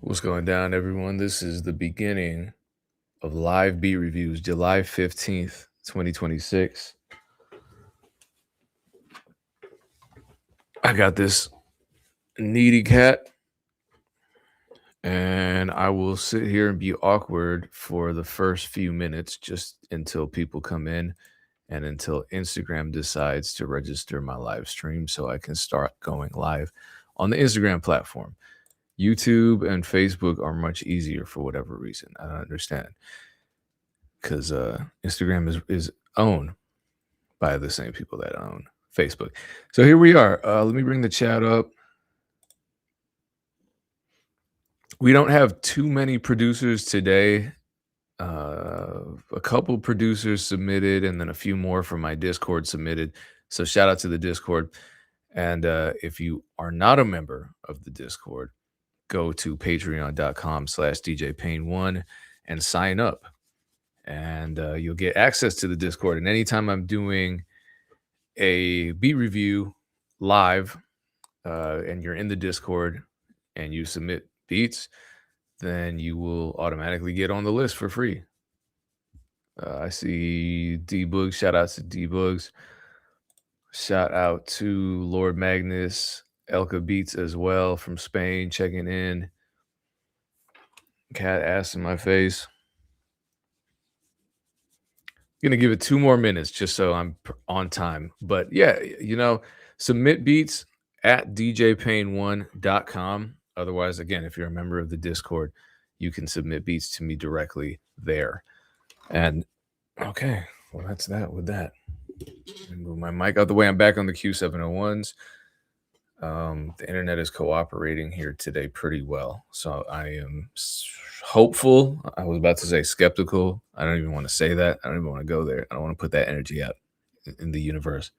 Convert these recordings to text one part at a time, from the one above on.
What's going down, everyone? This is the beginning of live beat reviews, July 15th, 2026. I got this needy cat, and I will sit here and be awkward for the first few minutes just until people come in and until Instagram decides to register my live stream so I can start going live on the Instagram platform. YouTube and Facebook are much easier for whatever reason. I don't understand. Because Instagram is owned by the same people that own Facebook. So here we are. Let me bring the chat up. We don't have too many producers today. A couple producers submitted, and then a few more from my Discord submitted. So shout out to the Discord. And if you are not a member of the Discord, go to patreon.com/DJPayne1 and sign up. And you'll get access to the Discord. And anytime I'm doing a beat review live and you're in the Discord and you submit beats, then you will automatically get on the list for free. I see D-Bugs. Shout out to D-Bugs. Shout out to Lord Magnus, Elka Beats as well from Spain, checking in. Cat ass in my face. Gonna give it 2 more minutes just so I'm on time. But yeah, submit beats at djpayne1.com. Otherwise, again, if you're a member of the Discord, you can submit beats to me directly there. And okay, well, that's that with that. Move my mic out the way. I'm back on the Q701s. The internet is cooperating here today pretty well. So I am hopeful. I was about to say skeptical. I don't even want to say that. I don't even want to go there. I don't want to put that energy out in the universe.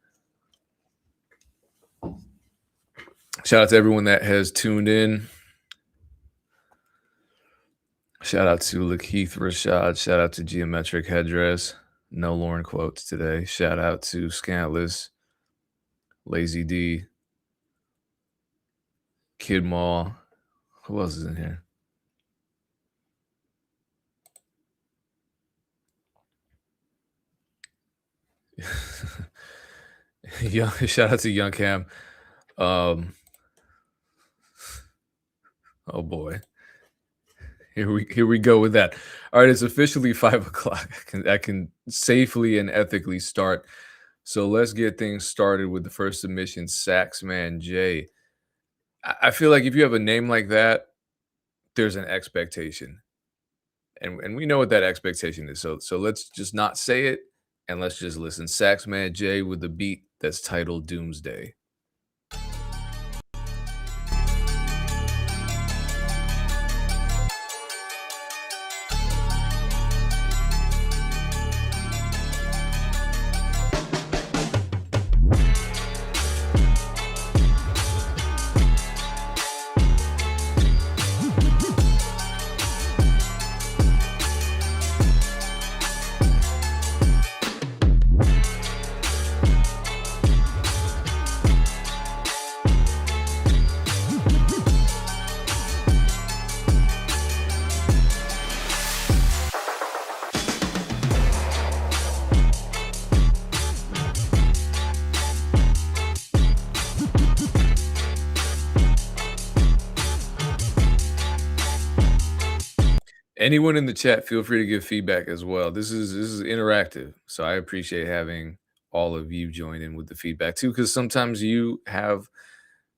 Shout out to everyone that has tuned in. Shout out to Lakeith Rashad. Shout out to Geometric Headdress. No Lauren quotes today. Shout out to Scantless, Lazy D, Kid Mall. Who else is in here? Shout out to Young Cam. Oh boy. Here we go with that. All right, it's officially 5 o'clock. I can safely and ethically start. So let's get things started with the first submission, Saxman J. I feel like if you have a name like that, there's an expectation. And we know what that expectation is. So let's just not say it and let's just listen. Saxman J with the beat that's titled Doomsday. Anyone in the chat, feel free to give feedback as well. This is interactive, so I appreciate having all of you join in with the feedback too, because sometimes you have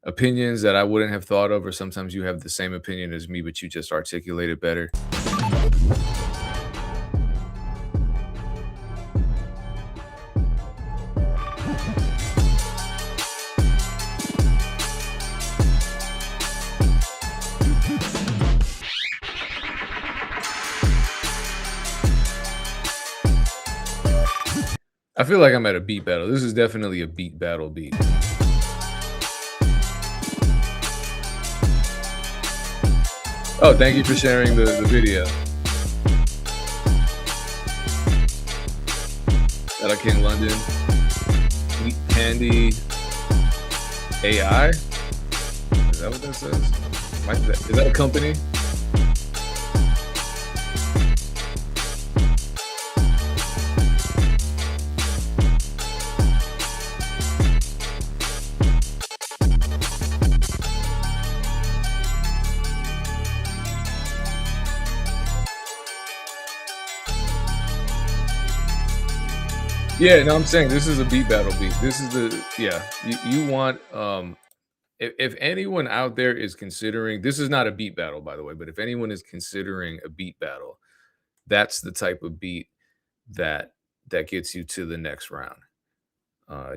opinions that I wouldn't have thought of, or sometimes you have the same opinion as me, but you just articulate it better. I feel like I'm at a beat battle. This is definitely a beat battle beat. Oh, thank you for sharing the video. Shout out King London. Sweet Candy AI? Is that what that says? Is that a company? Yeah, no, I'm saying this is a beat battle beat. This is the yeah. You want if anyone out there is considering this is not a beat battle by the way, but if anyone is considering a beat battle, that's the type of beat that that gets you to the next round.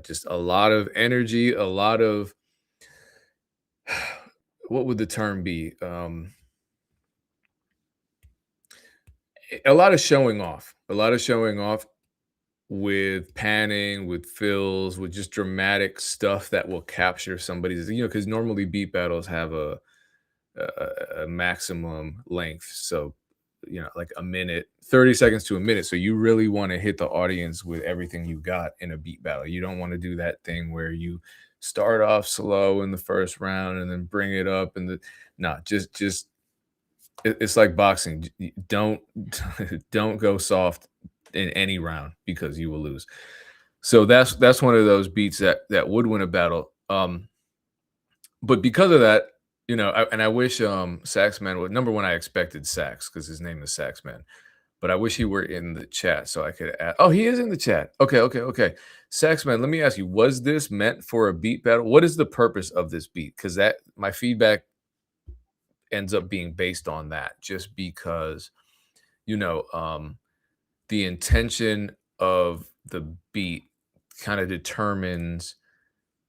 Just a lot of energy, a lot of what would the term be? A lot of showing off. A lot of showing off with panning, with fills, with just dramatic stuff that will capture somebody's, because normally beat battles have a maximum length. So, like a minute, 30 seconds to a minute. So you really want to hit the audience with everything you got in a beat battle. You don't want to do that thing where you start off slow in the first round and then bring it up and the no, just it's like boxing. Don't don't go soft in any round because you will lose. So that's one of those beats that would win a battle. But because of that, and I wish Saxman would number one. I expected Sax because his name is Saxman, but I wish he were in the chat so I could add. Oh, he is in the chat. Okay. Saxman, let me ask you: was this meant for a beat battle? What is the purpose of this beat? Because that my feedback ends up being based on that, just because you know the intention of the beat kind of determines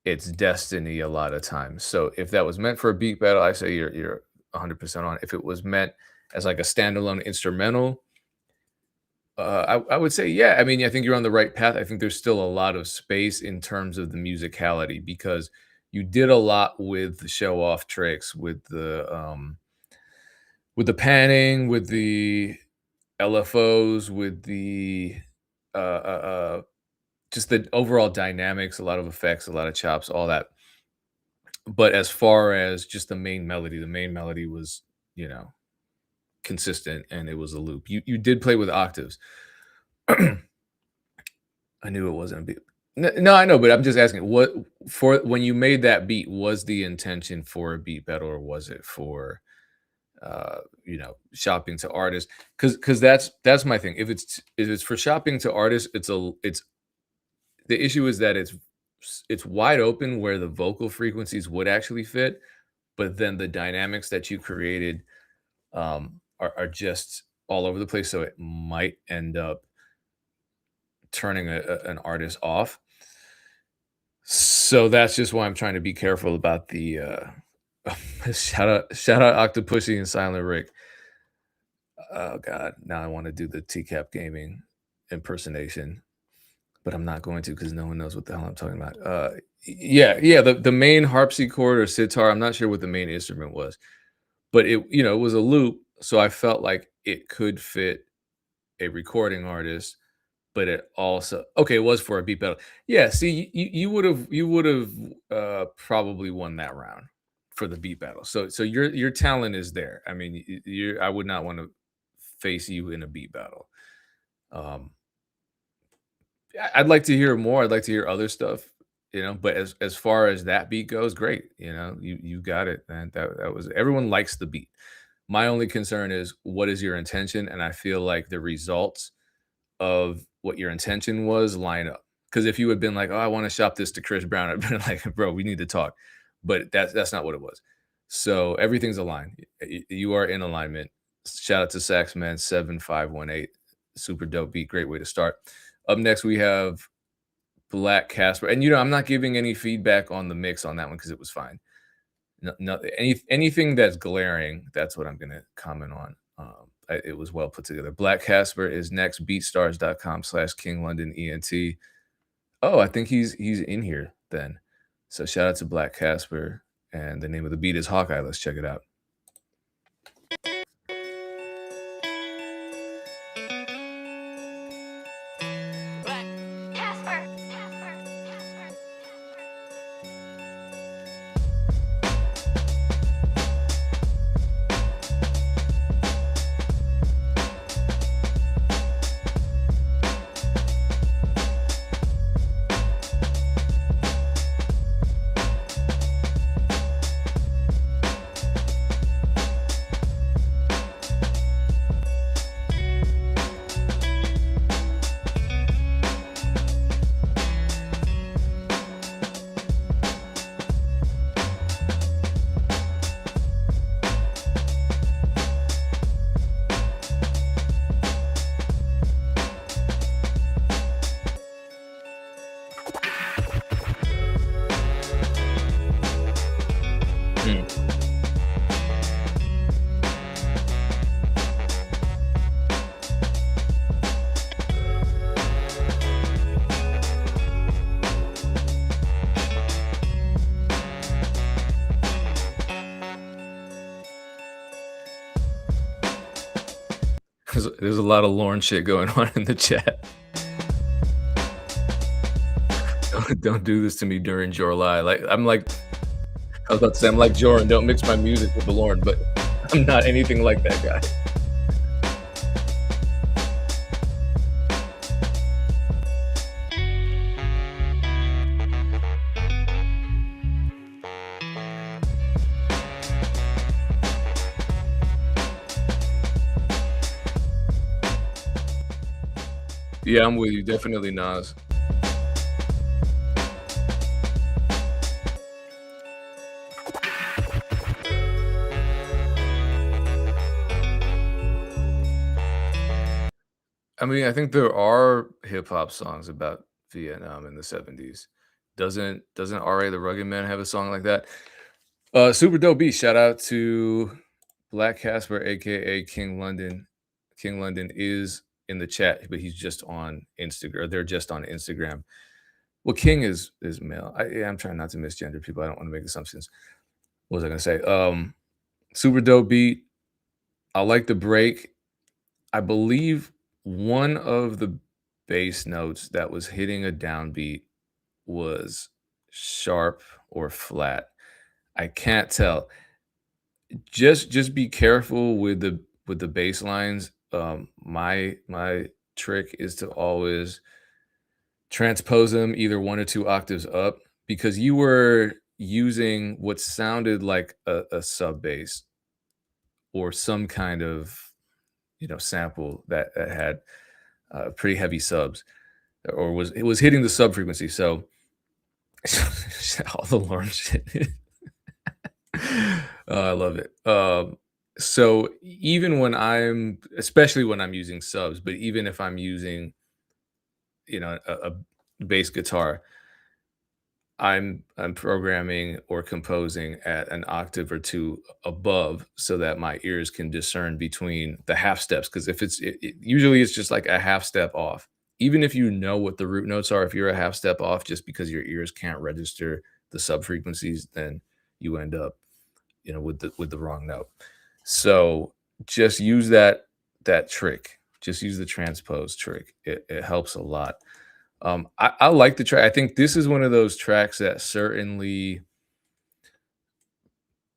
its destiny a lot of times. So if that was meant for a beat battle, I say you're 100% on. If it was meant as like a standalone instrumental, I would say yeah. I mean, I think you're on the right path. I think there's still a lot of space in terms of the musicality because you did a lot with the show off tricks, with the panning, with the LFOs, with the uh, uh, uh, just the overall dynamics, a lot of effects, a lot of chops, all that. But as far as just the main melody was, you know, consistent and it was a loop. You did play with octaves. I knew it wasn't a beat. No, I know, but I'm just asking what for when you made that beat, was the intention for a beat battle or was it for shopping to artists? Because that's my thing. If it's for shopping to artists, it's the issue is that it's wide open where the vocal frequencies would actually fit, but then the dynamics that you created are just all over the place. So it might end up turning an artist off. So that's just why I'm trying to be careful about the shout out Octopussy and Silent Rick. Oh god, now I want to do the TCAP gaming impersonation, but I'm not going to because no one knows what the hell I'm talking about. Yeah, the main harpsichord or sitar, I'm not sure what the main instrument was, but it was a loop, so I felt like it could fit a recording artist, but it also okay, it was for a beat battle. Yeah, see, you would have probably won that round for the beat battle. So your talent is there. I mean, I would not want to face you in a beat battle. Um, I'd like to hear more. I'd like to hear other stuff, but as far as that beat goes, great. You got it, man. That was everyone likes the beat. My only concern is what is your intention, and I feel like the results of what your intention was line up. Because if you had been like, "Oh, I want to shop this to Chris Brown," I'd been like, "Bro, we need to talk." But that's not what it was. So everything's aligned. You are in alignment. Shout out to Saxman 7518. Super dope beat. Great way to start. Up next, we have Black Casper. And I'm not giving any feedback on the mix on that one because it was fine. No, anything that's glaring, that's what I'm gonna comment on. It was well put together. Black Casper is next. Beatstars.com/King London ENT. Oh, I think he's in here then. So shout out to Black Casper. And the name of the beat is Hawkeye. Let's check it out. Black Casper. There's a lot of Lauren shit going on in the chat. Don't do this to me during Jorlai. Like I'm like I was about to say I'm like Joran. Don't mix my music with the Lauren, but I'm not anything like that guy. Yeah, I'm with you. Definitely Nas. I mean, I think there are hip hop songs about Vietnam in the 70s. Doesn't R.A. the Rugged Man have a song like that? Super dope beat. Shout out to Black Casper, aka King London. King London is in the chat, but he's just on Instagram. They're just on Instagram. Well, King is male. Yeah, I'm trying not to misgender people. I don't want to make assumptions. What was I gonna say? Super dope beat. I like the break. I believe one of the bass notes that was hitting a downbeat was sharp or flat. I can't tell. Just be careful with the bass lines. My trick is to always transpose them either 1 or 2 octaves up because you were using what sounded like a sub bass or some kind of, sample that had, pretty heavy subs or was hitting the sub frequency, so all the Lauren shit. I love it. So even when especially when I'm using subs, but even if I'm using, a bass guitar, I'm programming or composing at an octave or 2 above so that my ears can discern between the half steps. Because if usually it's just like a half step off. Even if you know what the root notes are, if you're a half step off just because your ears can't register the sub frequencies, then you end up, with the wrong note. So just use that trick. Just use the transpose trick. It helps a lot. I like the track. I think this is one of those tracks that certainly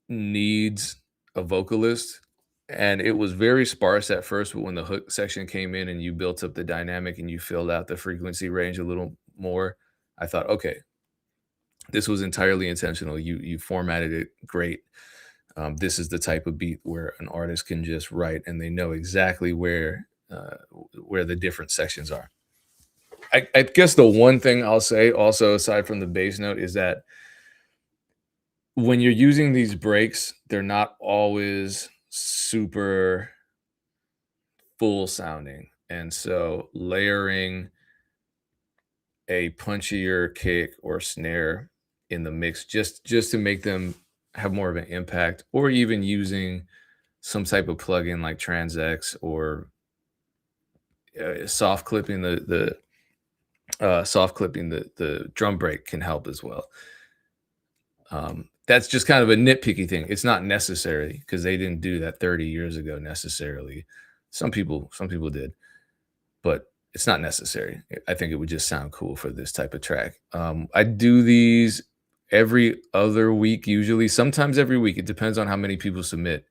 needs a vocalist. And it was very sparse at first, but when the hook section came in and you built up the dynamic and you filled out the frequency range a little more, I thought, okay, this was entirely intentional. You formatted it great. This is the type of beat where an artist can just write and they know exactly where the different sections are. I guess the one thing I'll say also aside from the bass note is that when you're using these breaks, they're not always super full sounding. And so layering a punchier kick or snare in the mix just to make them have more of an impact, or even using some type of plugin like TransX or soft clipping the drum break can help as well. That's just kind of a nitpicky thing. It's not necessary because they didn't do that 30 years ago necessarily. Some people did, but it's not necessary. I think it would just sound cool for this type of track. I do these every other week, usually, sometimes every week. It depends on how many people submit,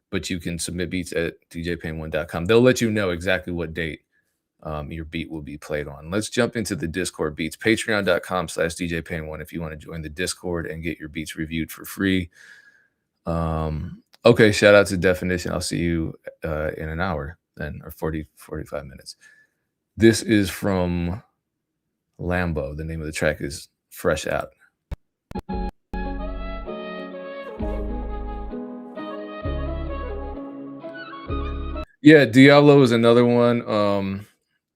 but you can submit beats at djpain1.com. They'll let you know exactly what date your beat will be played on. Let's jump into the Discord beats. Patreon.com/djpain1 if you want to join the Discord and get your beats reviewed for free. Okay, shout out to Definition. I'll see you in an hour then, or 45 minutes. This is from Lambo. The name of the track is Fresh Out. Yeah, Diablo is another one.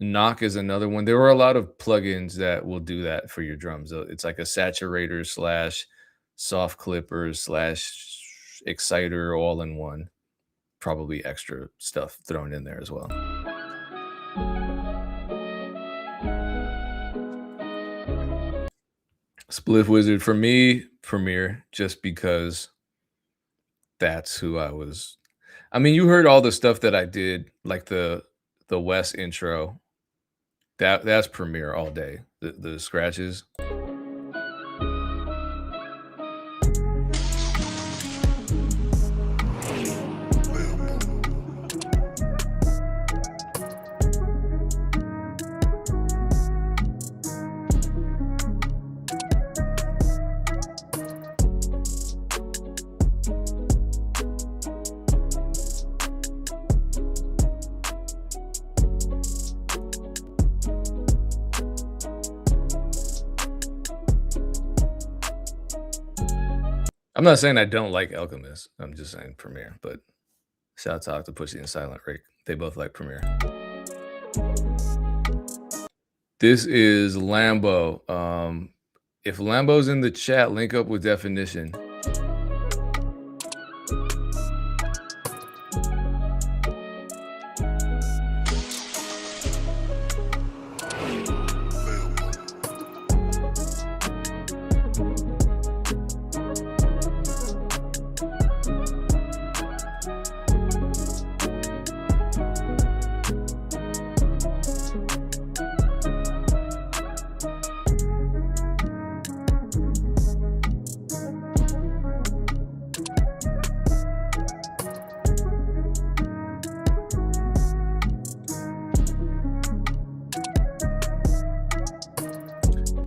Knock is another one. There are a lot of plugins that will do that for your drums. It's like a saturator / soft clipper / exciter all in one. Probably extra stuff thrown in there as well. Spliff Wizard for me, Premiere, just because that's who I was. I mean, you heard all the stuff that I did, like the West intro. That's Premiere all day. The scratches. I'm not saying I don't like Alchemist. I'm just saying Premiere, but shouts out to Pushy and Silent Rick. They both like Premiere. This is Lambo. If Lambo's in the chat, link up with Definition.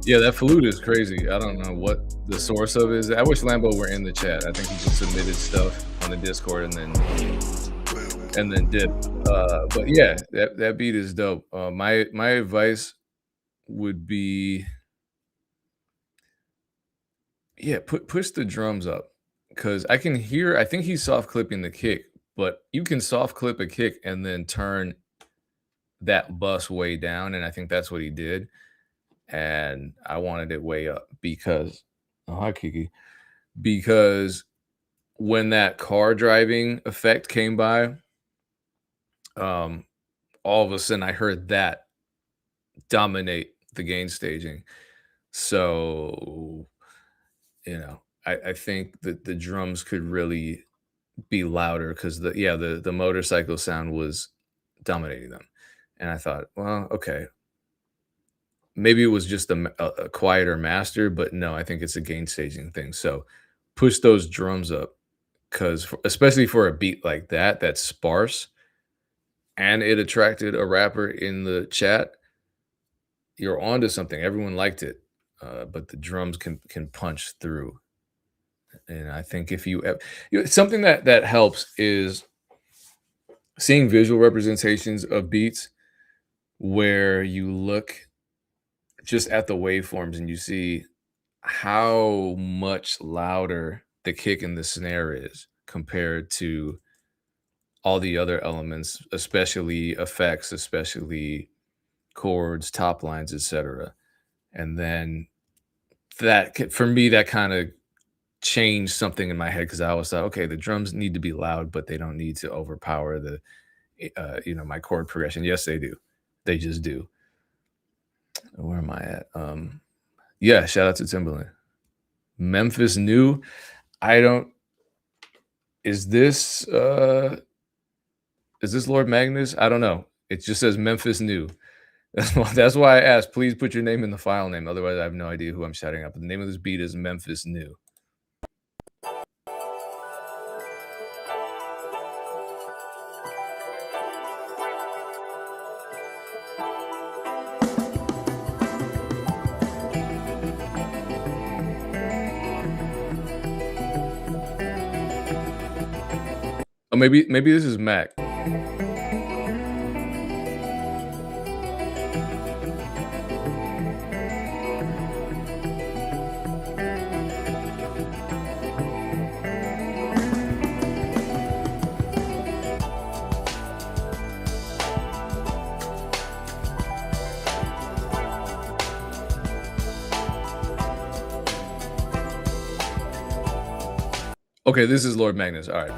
Yeah, that flute is crazy. I don't know what the source of is. I wish Lambo were in the chat. I think he just submitted stuff on the Discord and then did. But yeah, that beat is dope. My advice would be, yeah, push the drums up because I can hear. I think he's soft clipping the kick, but you can soft clip a kick and then turn that bus way down, and I think that's what he did. And I wanted it way up because, oh, hi Kiki, because when that car driving effect came by, all of a sudden I heard that dominate the gain staging. So, I think that the drums could really be louder because the motorcycle sound was dominating them. And I thought, well, okay, maybe it was just a quieter master, but no, I think it's a gain staging thing. So push those drums up because especially for a beat like that, that's sparse, and it attracted a rapper in the chat. You're onto something. Everyone liked it, but the drums can punch through. And I think if something that helps is seeing visual representations of beats where you look just at the waveforms and you see how much louder the kick and the snare is compared to all the other elements, especially effects, especially chords, top lines, etc. And then for me, that kind of changed something in my head because I always thought, okay, the drums need to be loud, but they don't need to overpower the, my chord progression. Yes, they do. They just do. Where am I at? Yeah, shout out to Timbaland. Memphis New. Is this Lord Magnus? I don't know. It just says Memphis New. That's why I asked, please put your name in the file name. Otherwise, I have no idea who I'm shouting out. But the name of this beat is Memphis New. Oh, maybe this is Mac. Okay, this is Lord Magnus. All right.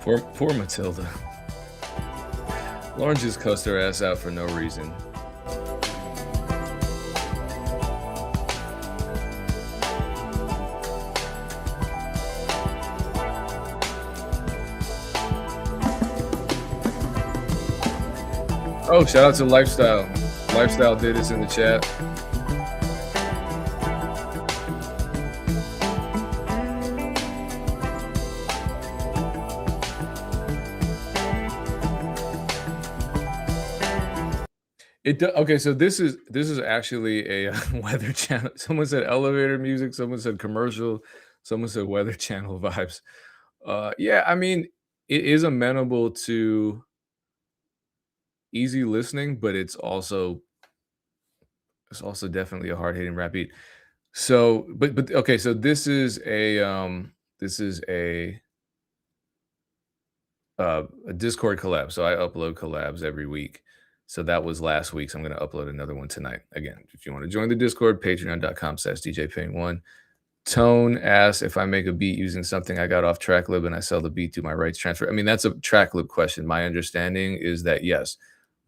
Poor Matilda. Lauren just cussed her ass out for no reason. Oh, shout out to Lifestyle. Lifestyle did this in the chat. Okay, so this is actually a weather channel. Someone said elevator music, someone said commercial, someone said weather channel vibes. Yeah, I mean, it is amenable to easy listening, but it's also definitely a hard-hitting rap beat. So, but okay, so this is a Discord collab. So I upload collabs every week. So that was last week. So I'm going to upload another one tonight. Again, if you want to join the Discord, patreon.com/DJPayne1. Tone asks if I make a beat using something I got off Tracklib and I sell the beat through my rights transfer. I mean, that's a Tracklib question. My understanding is that yes,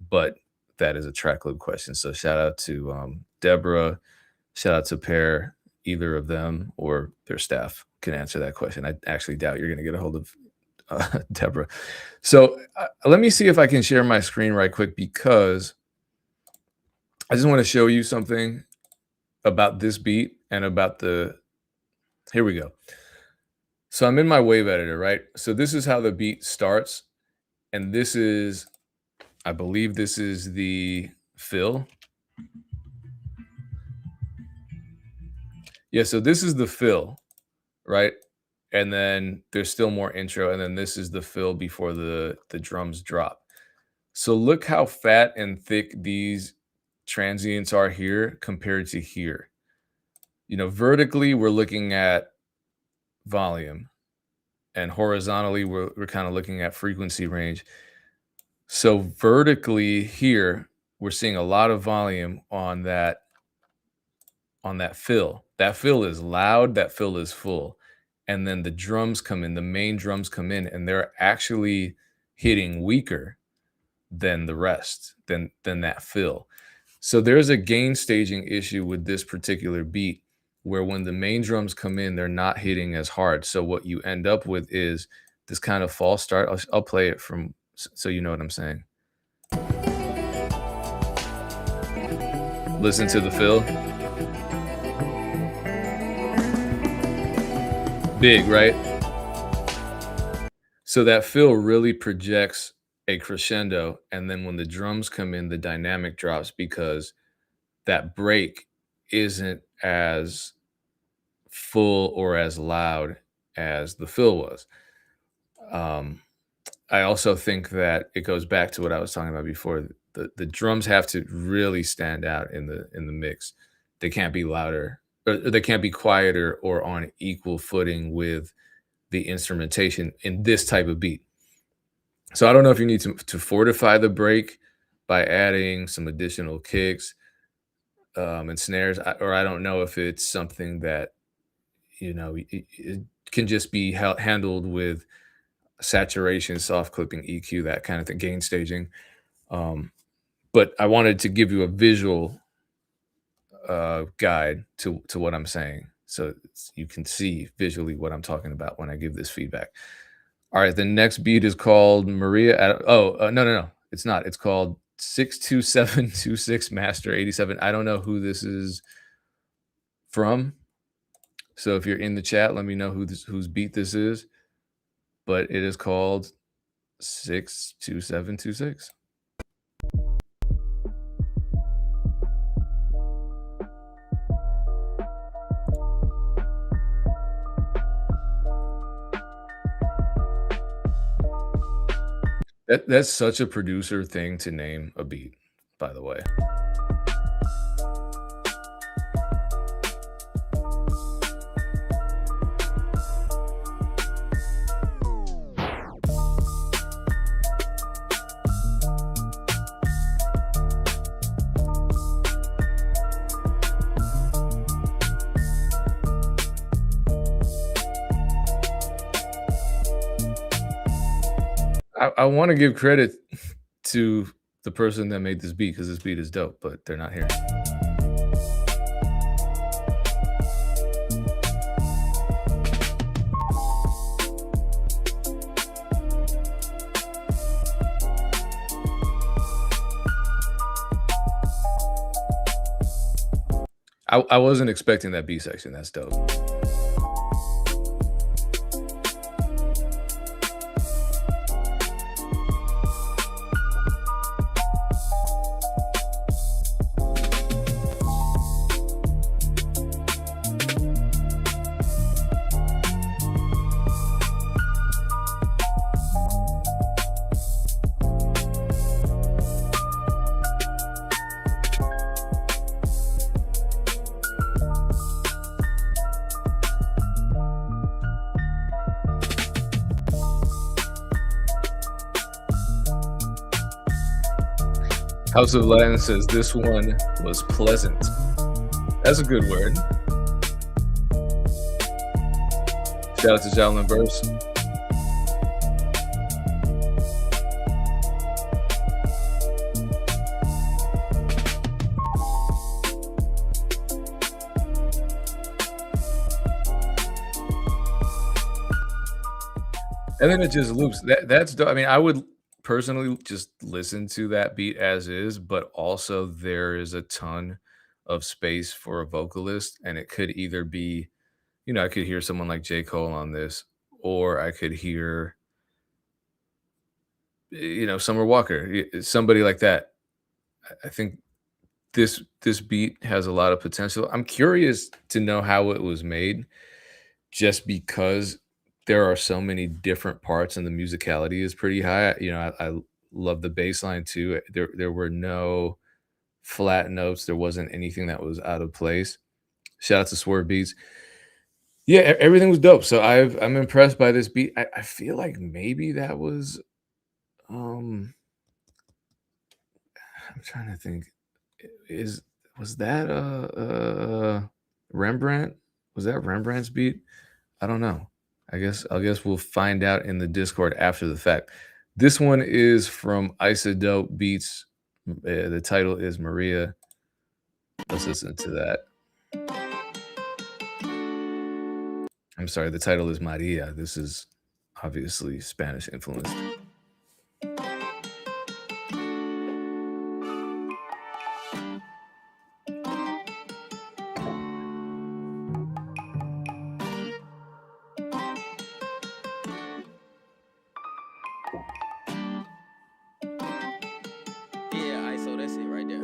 but that is a Tracklib question. So shout out to Deborah, shout out to Pear. Either of them or their staff can answer that question. I actually doubt you're going to get a hold of Deborah. So let me see if I can share my screen right quick, because I just want to show you something about this beat and about here we go. So I'm in my wave editor, right? So this is how the beat starts. And this is, I believe this is the fill. Yeah, so this is the fill, right? And then there's still more intro, and then this is the fill before the drums drop. So look how fat and thick these transients are here compared to here. You know, vertically, we're looking at volume, and horizontally, we're kind of looking at frequency range. So vertically here, we're seeing a lot of volume on that fill. That fill is loud, that fill is full. And then the drums come in, the main drums come in, and they're actually hitting weaker than the rest, than that fill. So there's a gain staging issue with this particular beat, where when the main drums come in, they're not hitting as hard. So what you end up with is this kind of false start. I'll play it from, so you know what I'm saying. Listen to the fill. Big, right? So that fill really projects a crescendo, and then when the drums come in, the dynamic drops because that break isn't as full or as loud as the fill was. I also think that it goes back to what I was talking about before. The drums have to really stand out in the mix. They can't be louder, or they can't be quieter or on equal footing with the instrumentation in this type of beat. So I don't know if you need to fortify the break by adding some additional kicks and snares, or I don't know if it's something that, you know, it can just be handled with saturation, soft clipping, EQ, that kind of thing, gain staging. But I wanted to give you a visual guide to what I'm saying, so you can see visually what I'm talking about when I give this feedback. All right, the next beat is called Maria. No, it's not. It's called 62726 Master 87. I don't know who this is from. So if you're in the chat, let me know whose beat this is. But it is called 62726. That's such a producer thing to name a beat, by the way. I want to give credit to the person that made this beat because this beat is dope, but they're not here. I wasn't expecting that B section. That's dope. House of Latin says this one was pleasant. That's a good word. Shout out to Jalen Verse. And then it just loops. That's dope. I mean, I would personally just listen to that beat as is, but also there is a ton of space for a vocalist, and it could either be, I could hear someone like J. Cole on this, or I could hear, Summer Walker, somebody like that. I think this beat has a lot of potential. I'm curious to know how it was made, just because there are so many different parts and the musicality is pretty high. I love the bass line too. There were no flat notes. There wasn't anything that was out of place. Shout out to Swerve Beats. Yeah, everything was dope. So I'm impressed by this beat. I feel like maybe that was I'm trying to think. Is was that Rembrandt? Was that Rembrandt's beat? I don't know. I guess we'll find out in the Discord after the fact. This one is from Isodope Beats. The title is Maria. Let's listen to that. I'm sorry, the title is Maria. This is obviously Spanish influenced. Yeah, ISO, that's it right there.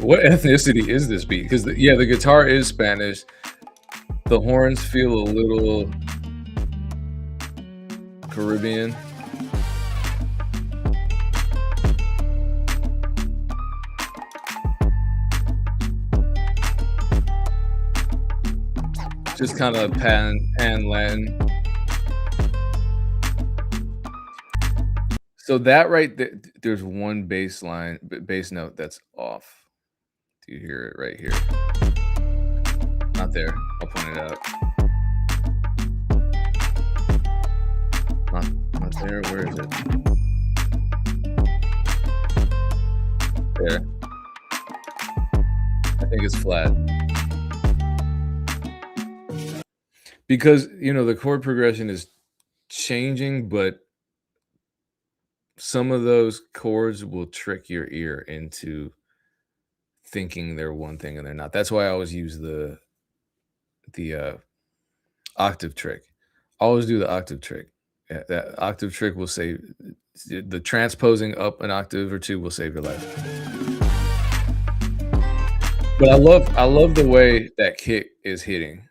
What ethnicity is this beat? Because the guitar is Spanish. The horns feel a little Caribbean. Just kind of pan Latin. So that right there, there's one bass note that's off. Do you hear it right here? Not there. I'll point it out. Not there. Where is it? There. I think it's flat. Because, the chord progression is changing, but some of those chords will trick your ear into thinking they're one thing and they're not. That's why I always use the octave trick. Always do the octave trick. Yeah, that octave trick will save the transposing up an octave or two will save your life. But I love the way that kick is hitting.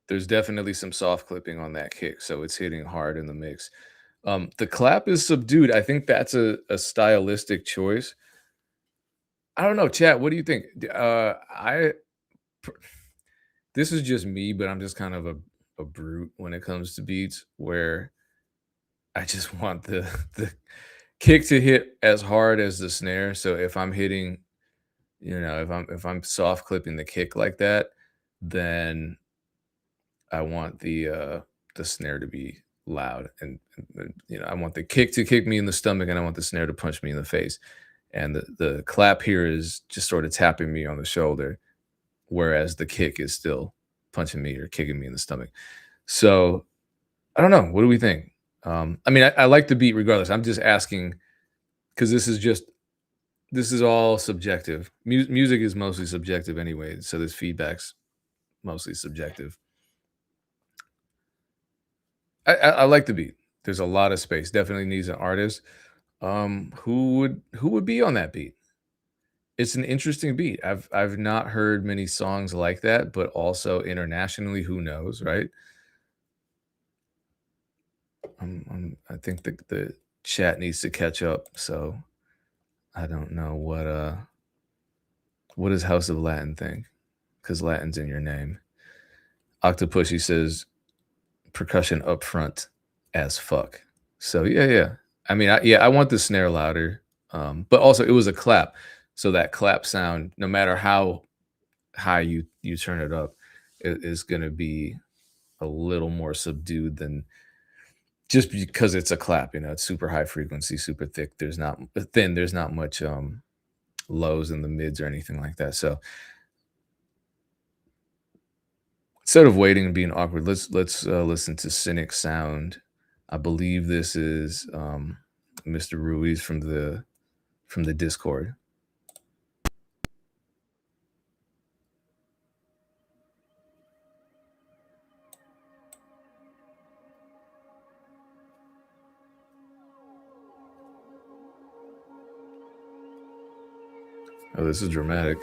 There's definitely some soft clipping on that kick, so it's hitting hard in the mix. The clap is subdued. I think that's a stylistic choice. I don't know, chat. What do you think? I this is just me, but I'm just kind of a brute when it comes to beats where I just want the kick to hit as hard as the snare. So if I'm hitting, if I'm soft clipping the kick like that, then I want the snare to be loud and I want the kick to kick me in the stomach and I want the snare to punch me in the face. And the clap here is just sort of tapping me on the shoulder, whereas the kick is still punching me or kicking me in the stomach. So I don't know. What do we think? I mean, I like the beat regardless. I'm just asking because this is all subjective. Music is mostly subjective anyway, so this feedback's mostly subjective. I like the beat. There's a lot of space. Definitely needs an artist. Who would be on that beat? It's an interesting beat. I've not heard many songs like that, but also internationally, who knows, right? I think the chat needs to catch up. So I don't know what does House of Latin think? Because Latin's in your name. Octopushy says percussion up front as fuck. So yeah. I mean, I want the snare louder, but also it was a clap, so that clap sound, no matter how high you turn it up, it is going to be a little more subdued than just because it's a clap. It's super high frequency, super thick. There's not thin. There's not much lows in the mids or anything like that. So instead of waiting and being awkward, let's listen to Cynic Sound. I believe this is Mr. Ruiz from the Discord. Oh, this is dramatic.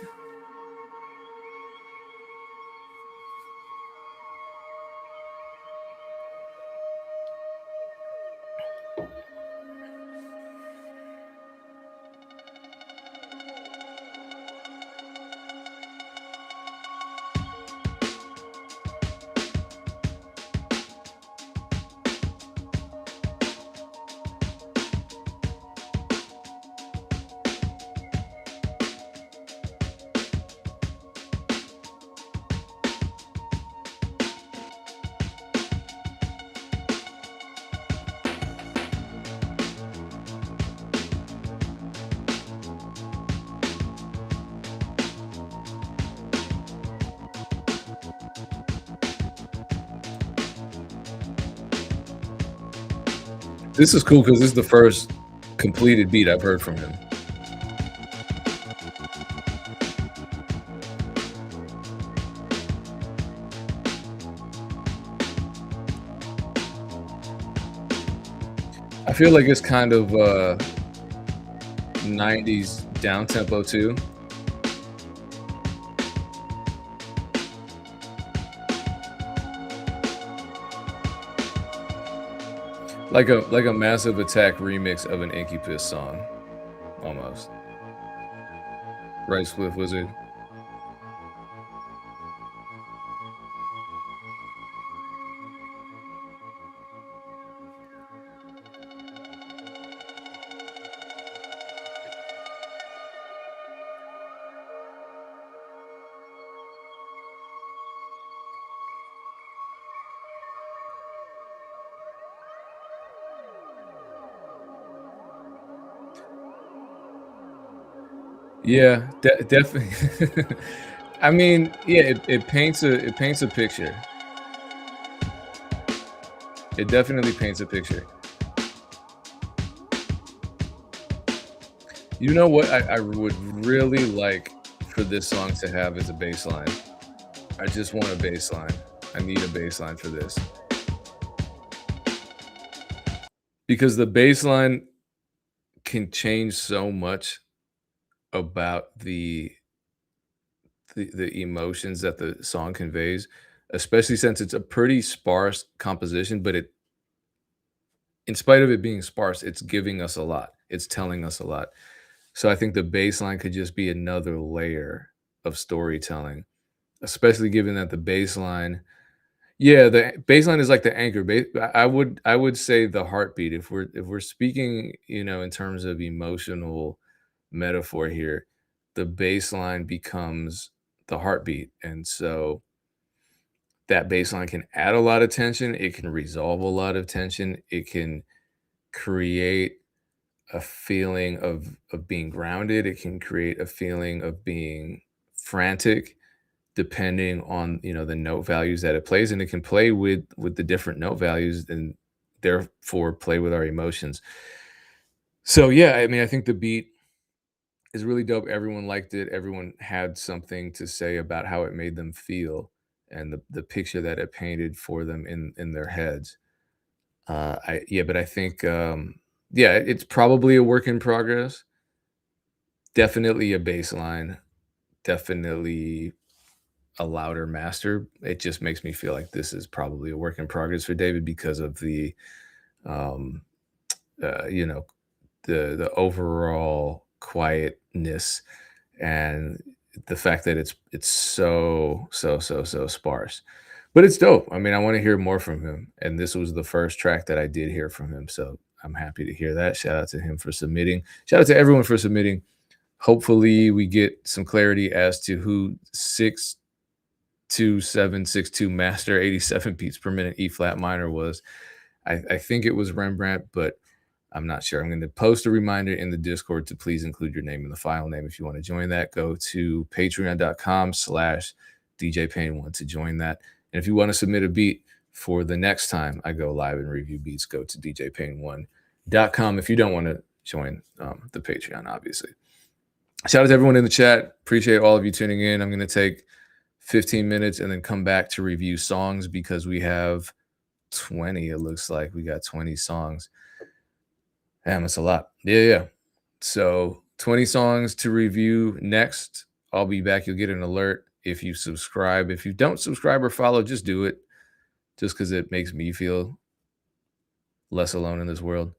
This is cool because this is the first completed beat I've heard from him. I feel like it's kind of 90s down tempo too. Like a Massive Attack remix of an Incubus song, almost. Right, Swift Wizard? Yeah, definitely. I mean, yeah, it paints a picture. It definitely paints a picture. You know what I would really like for this song to have as a bass line? I just want a bass line. I need a bass line for this. Because the bass line can change so much about the emotions that the song conveys, especially since it's a pretty sparse composition, but it in spite of it being sparse, it's giving us a lot. It's telling us a lot. So I think the bass line could just be another layer of storytelling, especially given that the bass line yeah, the bass line is like the anchor. I would say the heartbeat. If we're speaking, in terms of emotional metaphor here, the bass line becomes the heartbeat. And so that bass line can add a lot of tension, it can resolve a lot of tension, it can create a feeling of being grounded, it can create a feeling of being frantic depending on, the note values that it plays, and it can play with the different note values and therefore play with our emotions. So, yeah, I mean, I think the beat is really dope. Everyone liked it. Everyone had something to say about how it made them feel and the picture that it painted for them in their heads. But I think, yeah, it's probably a work in progress. Definitely a bass line, definitely a louder master. It just makes me feel like this is probably a work in progress for David because of um, you know, the overall quietness and the fact that it's so sparse. But it's dope. I mean, I want to hear more from him, and this was the first track that I did hear from him, so I'm happy to hear that. Shout out to him for submitting. Shout out to everyone for submitting. Hopefully, we get some clarity as to who 62762 master 87 beats per minute E flat minor was. I think it was Rembrandt, but I'm not sure. I'm going to post a reminder in the Discord to please include your name in the file name. If you want to join that, go to patreon.com/DJPayne1 to join that. And if you want to submit a beat for the next time I go live and review beats, go to DJPayne1.com if you don't want to join the Patreon, obviously. Shout out to everyone in the chat. Appreciate all of you tuning in. I'm going to take 15 minutes and then come back to review songs because we have 20. It looks like we got 20 songs. Damn, that's a lot. Yeah. So 20 songs to review next. I'll be back. You'll get an alert if you subscribe. If you don't subscribe or follow, just do it just because it makes me feel less alone in this world.